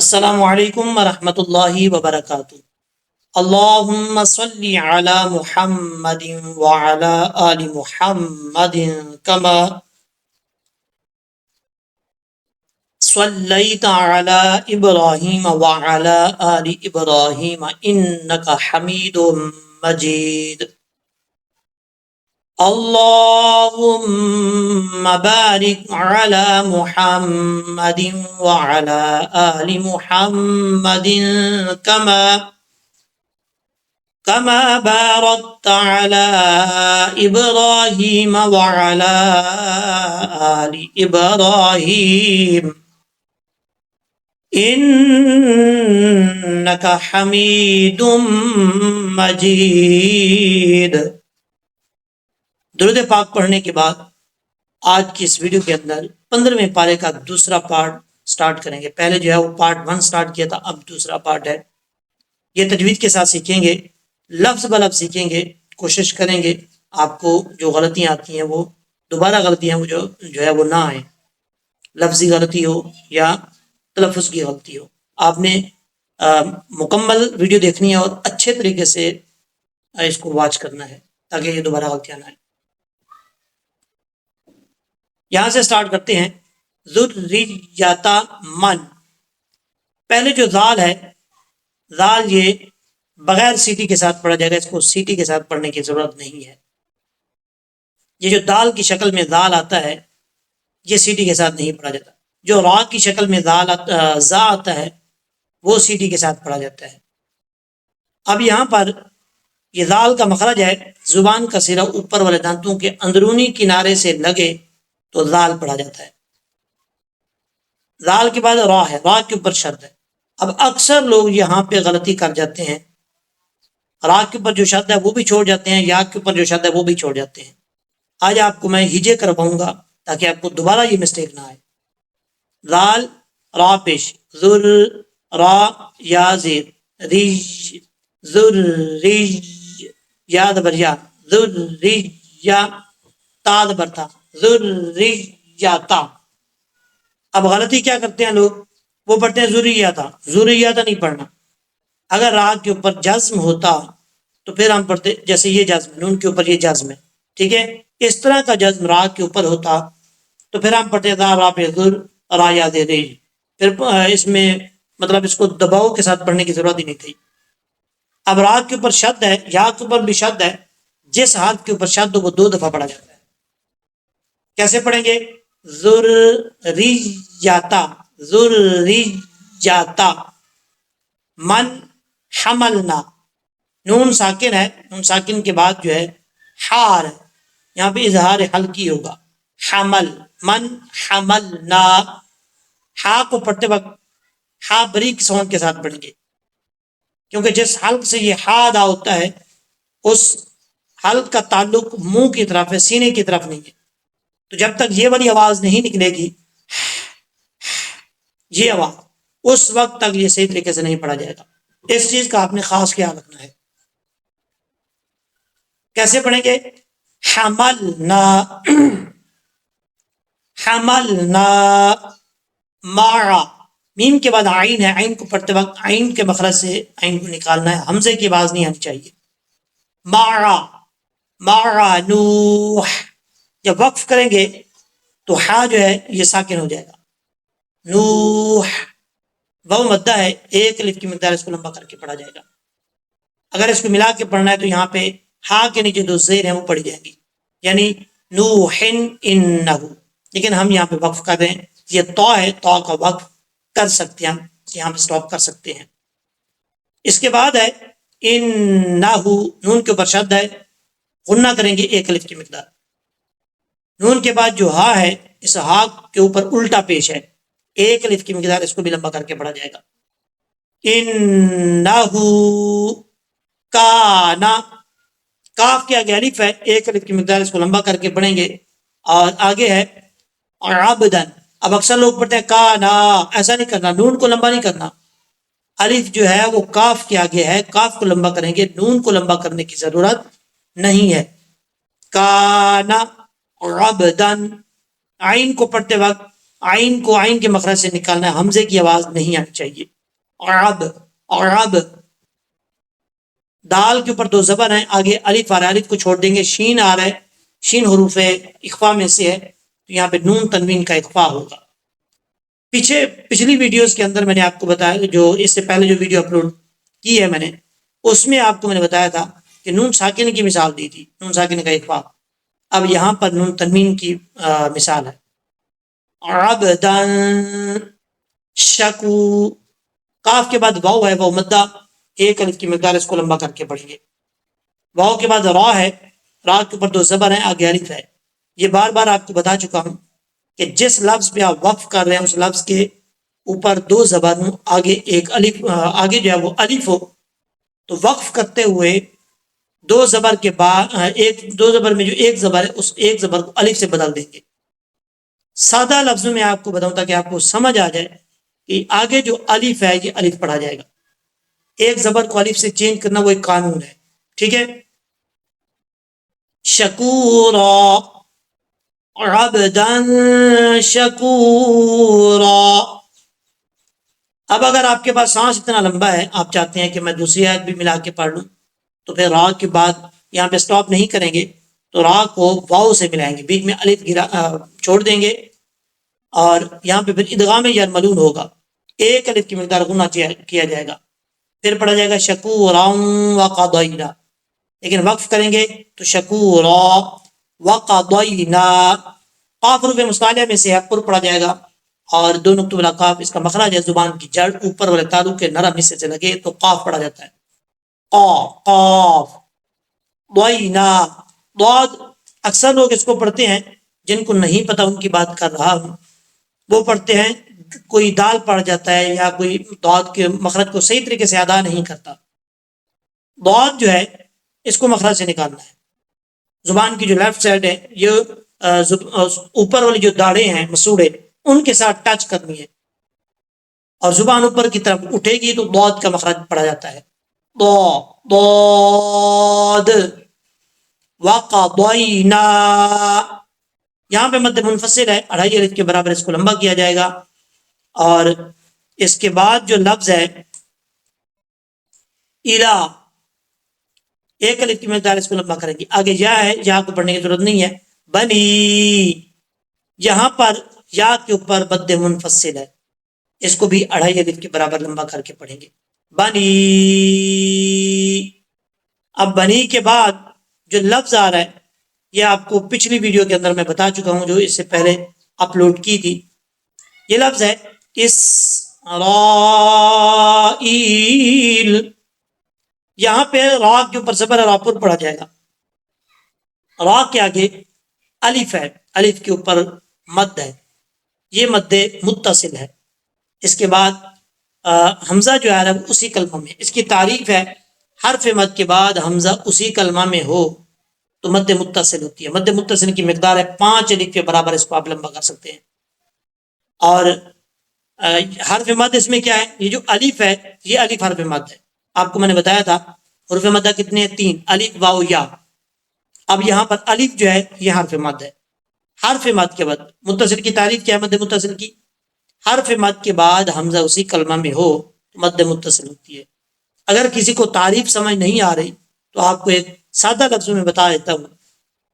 السلام علیکم ورحمۃ اللہ وبرکاتہ۔ اللہم صلی علی محمد وعلی آل محمد کما صلیت علی ابراہیم وعلی آل ابراہیم انک حمید مجید۔ اللهم بارك على محمد وعلى آل محمد كما باركت على إبراهيم وعلى آل إبراهيم إنك حميد مجيد۔ درود پاک پڑھنے کے بعد آج کی اس ویڈیو کے اندر 15ویں پارے کا دوسرا پارٹ سٹارٹ کریں گے۔ پہلے جو ہے وہ پارٹ 1 سٹارٹ کیا تھا، اب دوسرا پارٹ ہے۔ یہ تجوید کے ساتھ سیکھیں گے، لفظ بلفظ سیکھیں گے، کوشش کریں گے آپ کو جو غلطیاں آتی ہیں وہ دوبارہ غلطیاں وہ جو ہے وہ نہ آئیں، لفظی غلطی ہو یا تلفظ کی غلطی ہو۔ آپ نے مکمل ویڈیو دیکھنی ہے اور اچھے طریقے سے اس کو واچ کرنا ہے تاکہ یہ دوبارہ غلطیاں نہ آئیں۔ یہاں سے سٹارٹ کرتے ہیں۔ ذریتا من، پہلے جو ذال ہے، ذال یہ بغیر سیٹی کے ساتھ پڑھا جائے گا، اس کو سیٹی کے ساتھ پڑھنے کی ضرورت نہیں ہے۔ یہ جو دال کی شکل میں ذال آتا ہے یہ سیٹی کے ساتھ نہیں پڑھا جاتا۔ جو را کی شکل میں زا آتا ہے وہ سیٹی کے ساتھ پڑھا جاتا ہے۔ اب یہاں پر یہ ذال کا مخرج ہے، زبان کا سرا اوپر والے دانتوں کے اندرونی کنارے سے لگے تو ذال پڑھا جاتا ہے۔ ذال کے بعد را ہے، را کے اوپر شد ہے۔ اب اکثر لوگ یہاں پہ غلطی کر جاتے ہیں، را کے اوپر جو شد ہے وہ بھی چھوڑ جاتے ہیں، یا کے اوپر جو شد ہے وہ بھی چھوڑ جاتے ہیں۔ آج آپ کو میں ہجے کرواؤں گا تاکہ آپ کو دوبارہ یہ مسٹیک نہ آئے۔ ذال را پیش، ذر را یا زیر، ریج ذر ریج یا دبر یا، ذر ریج یا تا دبر تا، ذر ریج یا تا۔ اب غلطی کیا کرتے ہیں لوگ، وہ پڑھتے ہیں ذریتا، ذریتا نہیں پڑھنا۔ اگر را کے اوپر جزم ہوتا تو پھر ہم پڑھتے، جیسے یہ جزم، نون کے اوپر یہ جزم ہے، ٹھیک ہے، اس طرح کا جزم را کے اوپر ہوتا تو پھر ہم پڑھتے تھا را پہ ذر را یا دے ریج، پھر اس میں مطلب اس کو دباؤ کے ساتھ پڑھنے کی ضرورت ہی نہیں تھی۔ اب را کے اوپر شد ہے، یا کے اوپر بھی شد ہے، جس حرف کے اوپر شد ہو وہ 2 دفعہ پڑھا جاتا ہے۔ کیسے پڑھیں گے؟ ذریتا، ذریتا، من حملنا، نون ساکن ہے، نون ساکن کے بعد جو ہے حار ہے، یہاں پہ اظہار حلقی ہوگا، حمل، من حملنا۔ ہا کو پڑھتے وقت ہا بریک ساؤنڈ کے ساتھ پڑھیں گے، کیونکہ جس حلق سے یہ ہا ادا ہوتا ہے اس حلق کا تعلق منہ کی طرف ہے، سینے کی طرف نہیں ہے۔ تو جب تک یہ والی آواز نہیں نکلے گی، یہ آواز، اس وقت تک یہ صحیح طریقے سے نہیں پڑھا جائے گا۔ اس چیز کا آپ نے خاص خیال رکھنا ہے۔ کیسے پڑھیں گے؟ حملنا، حملنا، مارا، میم کے بعد عین ہے، عین کو پڑھتے وقت عین کے مخرج سے عین کو نکالنا ہے، حمزے کی آواز نہیں آنی چاہیے۔ مارا، مارا نوح، جب وقف کریں گے تو ہا جو ہے یہ ساکن ہو جائے گا، نوح، وہ مدہ ہے، ایک الف کی مقدار اس کو لمبا کر کے پڑھا جائے گا۔ اگر اس کو ملا کے پڑھنا ہے تو یہاں پہ ہا کے نیچے 2 زیر ہیں وہ پڑھی جائیں گی، یعنی نوحن انہو، لیکن ہم یہاں پہ وقف کر رہے ہیں، یہ تو ہے، تو کا وقف کر سکتے ہیں، ہم یہاں پہ سٹاپ کر سکتے ہیں۔ اس کے بعد ہے انہو، نون کے اوپر شد ہے، غنہ کریں گے 1 الف کی مقدار۔ نون کے بعد جو ہا ہے اس ہا کے اوپر الٹا پیش ہے، 1 الف کی مقدار، اس کو بھی لمبا کر کے پڑھا جائے گا۔ انہو کانا، کاف کے آگے الف ہے، 1 الف کی مقدار، اس کو لمبا کر کے پڑھیں گے۔ اور آگے ہے عبدن، اب اکثر لوگ پڑھتے ہیں کانا، ایسا نہیں کرنا، نون کو لمبا نہیں کرنا، الف جو ہے وہ کاف کے آگے ہے، کاف کو لمبا کریں گے، نون کو لمبا کرنے کی ضرورت نہیں ہے۔ کانا عبدن، عین کو پڑھتے وقت آئین کو آئین کے مخرج سے نکالنا ہے، حمزے کی آواز نہیں آنی چاہیے. عرب، عرب. دال کے اوپر دو زبر ہیں، آگے الف آ رہا ہے، الف کو چھوڑ دیں گے، شین آ رہا ہے، شین حروف اخفا میں سے ہے، تو یہاں پہ نون تنوین کا اخفا ہوگا. پچھلی ویڈیوز کے اندر میں نے آپ کو بتایا، جو اس سے پہلے جو ویڈیو اپلوڈ کی ہے میں نے، اس میں آپ کو میں نے بتایا تھا کہ نون ساکن کی مثال دی تھی، نون ساکن کا اخفا. اب یہاں پر نون تنوین کی مثال ہے. عبدن شکو، کاف کے بعد واو ہے، واو مدہ، ایک الف کی مقدار، اس کو لمبا کر کے پڑھیں گے. واو کے بعد را ہے، را کے اوپر دو زبر ہیں، آگے الف ہے. یہ بار بار آپ کو بتا چکا ہوں کہ جس لفظ پہ آپ وقف کر رہے ہیں اس لفظ کے اوپر دو زبر ہوں، آگے ایک الف، آگے جو ہے وہ الف ہو، تو وقف کرتے ہوئے دو زبر کے بعد دو زبر میں جو ایک زبر ہے اس ایک زبر کو الف سے بدل دیں گے. سادہ لفظوں میں آپ کو بتاؤں تاکہ آپ کو سمجھ آ جائے کہ آگے جو الف ہے یہ الف پڑھا جائے گا. ایک زبر کو الف سے چینج کرنا وہ ایک قانون ہے، ٹھیک ہے. شکورا، عبدا شکورا. اب اگر آپ کے پاس سانس اتنا لمبا ہے، آپ چاہتے ہیں کہ میں دوسری آیت بھی ملا کے پڑھ لوں، تو پھر را کے بعد یہاں پہ سٹاپ نہیں کریں گے، تو را کو واو سے ملائیں گے، بیچ میں الف چھوڑ دیں گے، اور یہاں پہ پھر ادغام یرملون ہوگا، ایک الف کی مقدار غنہ کیا جائے گا، پھر پڑھا جائے گا شکورا وقضینا. لیکن وقف کریں گے تو شکورا وقضینا، قاف حروف مصالحہ میں سے ہے، پر پڑھا جائے گا، اور دو نقطہ والا قاف اس کا مخرج ہے، زبان کی جڑ اوپر والے تالو کے نرم حصے سے لگے تو قاف پڑھا جاتا ہے. قاف ضینا ضاد. اکثر لوگ اس کو پڑھتے ہیں، جن کو نہیں پتہ ان کی بات کر رہا ہوں، وہ پڑھتے ہیں، کوئی دال پڑھ جاتا ہے یا کوئی ضاد کے مخرج کو صحیح طریقے سے ادا نہیں کرتا. ضاد جو ہے اس کو مخرج سے نکالنا ہے، زبان کی جو لیفٹ سائڈ ہے یہ اوپر والی جو داڑیں ہیں مسوڑے ان کے ساتھ ٹچ کرنی ہے، اور زبان اوپر کی طرف اٹھے گی تو ضاد کا مخرج پڑا جاتا ہے. ضاد وقضینا. یہاں پہ مد منفصل ہے، 2.5 الف کے برابر، اس کو لمبا کیا جائے گا، اور اس کے بعد جو لفظ ہے الا، ایک الف کی مقدار، اس کو لمبا کریں گے. آگے یا ہے، یا کو پڑھنے کی ضرورت نہیں ہے. بنی، یہاں پر یا کے اوپر مد منفصل ہے، اس کو بھی 2.5 الف کے برابر لمبا کر کے پڑھیں گے. بنی. اب بنی کے بعد جو لفظ آ رہا ہے یہ آپ کو پچھلی ویڈیو کے اندر میں بتا چکا ہوں، جو اس سے پہلے اپلوڈ کی تھی. یہ لفظ ہے اسرائیل. یہاں پہ را کے اوپر زبر را پر پڑھا جائے گا، را کے آگے الف ہے، الف کے اوپر مد ہے، یہ مد متصل ہے. اس کے بعد حمزہ جو ہے اسی کلمہ میں، اس کی تعریف ہے حرف مد کے بعد حمزہ اسی کلمہ میں ہو تو مد متصل ہوتی ہے. مد متصل کی مقدار ہے 5 الف کے برابر، اس کو آپ لمبا کر سکتے ہیں. اور حرف مد اس میں کیا ہے، یہ جو الف ہے یہ الف حرف مد ہے. آپ کو میں نے بتایا تھا حروف مدہ کتنے ہیں، 3، الف واو یا. اب یہاں پر الف جو ہے یہ حرف مد ہے. حرف مد کے بعد متصل کی تعریف کیا ہے، مد متصل کی، حرف مد کے بعد حمزہ اسی کلمہ میں ہو تو مد متصل ہوتی ہے. اگر کسی کو تعریف سمجھ نہیں آ رہی تو آپ کو ایک سادہ لفظوں میں بتا دیتا ہوں،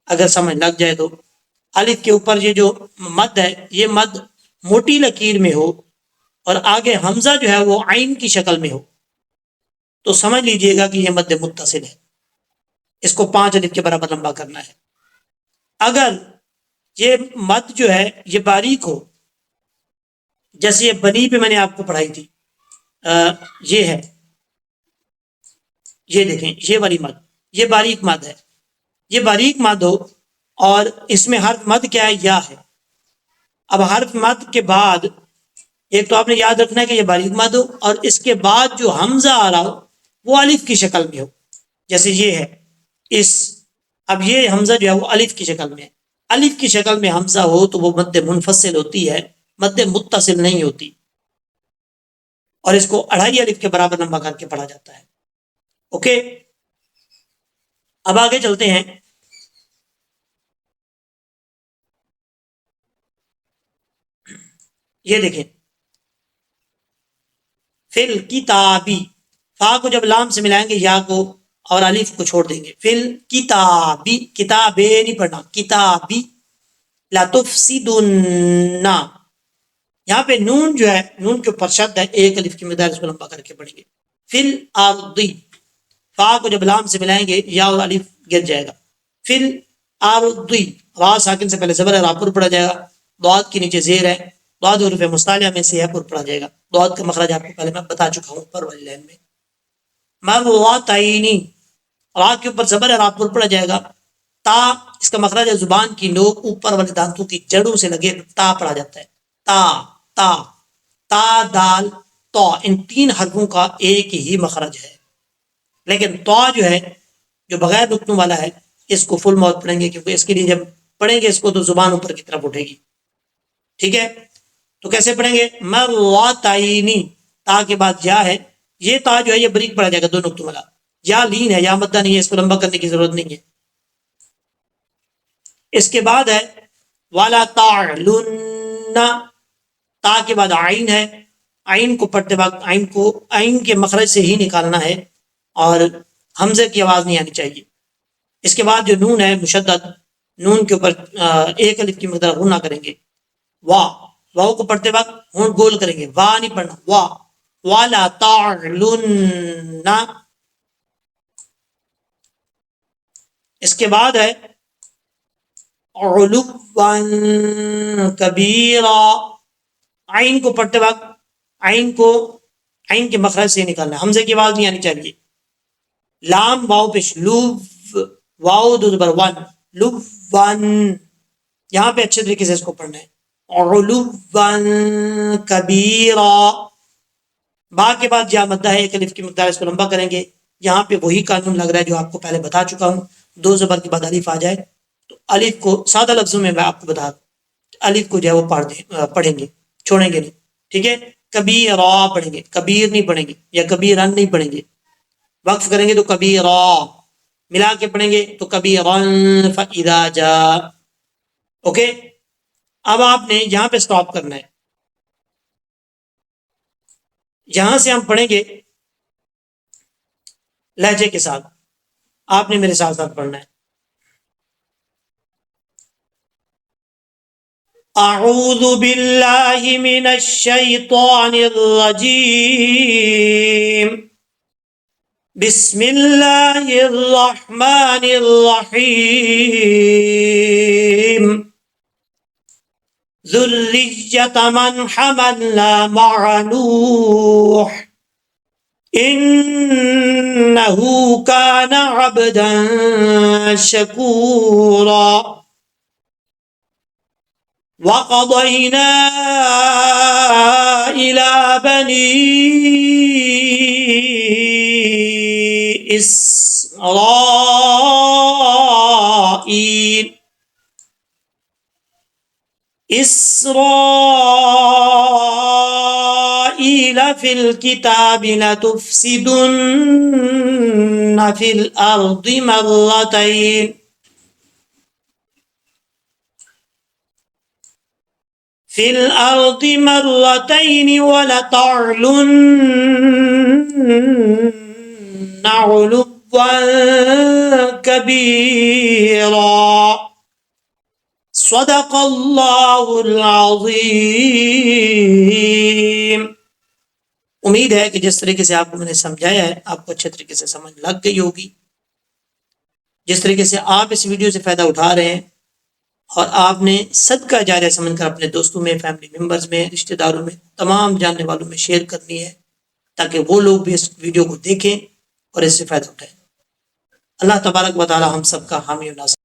اگر سمجھ لگ جائے تو. الف کے اوپر یہ جو مد ہے یہ مد موٹی لکیر میں ہو اور آگے حمزہ جو ہے وہ عین کی شکل میں ہو تو سمجھ لیجئے گا کہ یہ مد متصل ہے، اس کو 5 الف کے برابر لمبا کرنا ہے. اگر یہ مد جو ہے یہ باریک ہو، جیسے یہ بنی پہ میں نے آپ کو پڑھائی تھی، یہ ہے، یہ دیکھیں یہ والی مد، یہ باریک مد ہے، یہ باریک مد ہو اور اس میں حرف مد کیا ہے، یا ہے. اب حرف مد کے بعد ایک تو آپ نے یاد رکھنا ہے کہ یہ باریک مد ہو، اور اس کے بعد جو حمزہ آ رہا ہو وہ الف کی شکل میں ہو، جیسے یہ ہے اس. اب یہ حمزہ جو ہے وہ الف کی شکل میں ہے، الف کی شکل میں حمزہ ہو تو وہ مد منفصل ہوتی ہے، مد متصل نہیں ہوتی، اور اس کو 2.5 الف کے برابر لمبا کر کے پڑھا جاتا ہے. اوکے، اب آگے چلتے ہیں. یہ دیکھیں فل کتابی، فا کو جب لام سے ملائیں گے یا کو اور الف کو چھوڑ دیں گے. فل کتابی، کتابے نہیں پڑھنا، کتابی. لا تفسدن، یہاں پہ نون جو ہے، نون کے اوپر شد ہے، ایک الف کی مقدار، اس کو لمبا کر کے پڑھیں گے. فل ارضی، فا کو جب لام سے ملائیں گے یا اور الف گر جائے گا. فل ارضی، را ساکن سے پہلے زبر ہے، را پر پڑا جائے گا. ضاد کے نیچے زیر ہے، ضاد حروف مصطلحہ میں سے ہے، پر پڑا جائے گا. ضاد کا مخرج آپ کو پہلے میں بتا چکا ہوں اوپر والی لائن میں. مرتعینی، را کے اوپر زبر ہے، را پر پڑا جائے گا. تا، اس کا مخرج ہے زبان کی نوک اوپر والے دانتوں کی جڑوں سے لگے، تا پڑا جاتا ہے. تا تا تا دال تو، ان تین حرفوں کا ایک ہی مخرج ہے. لیکن تو جو ہے، جو بغیر رکنوں والا ہے، اس کو فل ماؤتھ پڑھیں گے، کیونکہ اس کے لیے جب پڑھیں گے اس کو تو زبان اوپر کی طرف اٹھے گی. ٹھیک ہے، تو کیسے پڑھیں گے؟ مرتعینی، تا کے بعد یا ہے، یہ تا جو ہے یہ بریک پڑا جائے گا دو نقطوں والا. یا لین ہے، یا مدہ نہیں ہے، اس کو لمبا کرنے کی ضرورت نہیں ہے. اس کے بعد ہے والا تعلن، تا کے بعد عین ہے، عین کو پڑھتے وقت عین کو عین کے مخرج سے ہی نکالنا ہے اور حمزے کی آواز نہیں آنی چاہیے. اس کے بعد جو نون ہے مشدد، نون کے اوپر ایک الف کی مقدار غنہ کریں گے. وا، واؤ کو پڑھتے وقت ہونٹ گول کریں گے، وا نہیں پڑھنا، وا. والا تعلن. اس کے بعد ہے علوا کبیرا، عین کو پڑھتے وقت عین کو عین کے مخرج سے نکالنا ہے، حمزے کی آواز نہیں آنی چاہیے. لام واؤ پیش، لو، واؤ دو زبر ون، لو ون، یہاں پہ اچھے طریقے سے اس کو پڑھنا ہے. علوا کبیرا، با کے بعد جا مدہ ہے، ایک الف کی مقدار، اس کو لمبا کریں گے. یہاں پہ وہی قانون لگ رہا ہے جو آپ کو پہلے بتا چکا ہوں، دو زبر کے بعد الف آ جائے تو الف کو سادہ لفظوں میں آپ کو بتا دوں، الف کو جو ہے وہ پڑھیں گے، چھوڑیں گے نہیں. ٹھیک ہے، کبیرا پڑھیں گے، کبیر نہیں پڑھیں گے، یا کبیرن نہیں پڑھیں گے. وقف کریں گے تو کبیرا، ملا کے پڑھیں گے تو کبیرن فاذا جاء. اوکے، اب آپ نے یہاں پہ سٹاپ کرنا ہے. یہاں سے ہم پڑھیں گے لہجے کے ساتھ، آپ نے میرے ساتھ ساتھ پڑھنا ہے. اعوذ باللہ من الشیطان الرجیم، بسم اللہ الرحمن الرحیم. ذریۃ من حملنا مع نوح انہ کان عبدا شکورا. وقضینا الی بنی اسرائیل فی الکتاب لتفسدن فی الارض مرتین ولتعلن علوا کبیرا. صدق اللہ العظیم. امید ہے کہ جس طریقے سے آپ کو میں نے سمجھایا ہے آپ کو اچھے طریقے سے سمجھ لگ گئی ہوگی. جس طریقے سے آپ اس ویڈیو سے فائدہ اٹھا رہے ہیں اور آپ نے صدقہ جاریہ سمجھ کر اپنے دوستوں میں، فیملی ممبرز میں، رشتہ داروں میں، تمام جاننے والوں میں شیئر کرنی ہے تاکہ وہ لوگ بھی اس ویڈیو کو دیکھیں اور اس سے فائدہ اٹھائیں. اللہ تبارک و تعالی ہم سب کا حامی و ناصر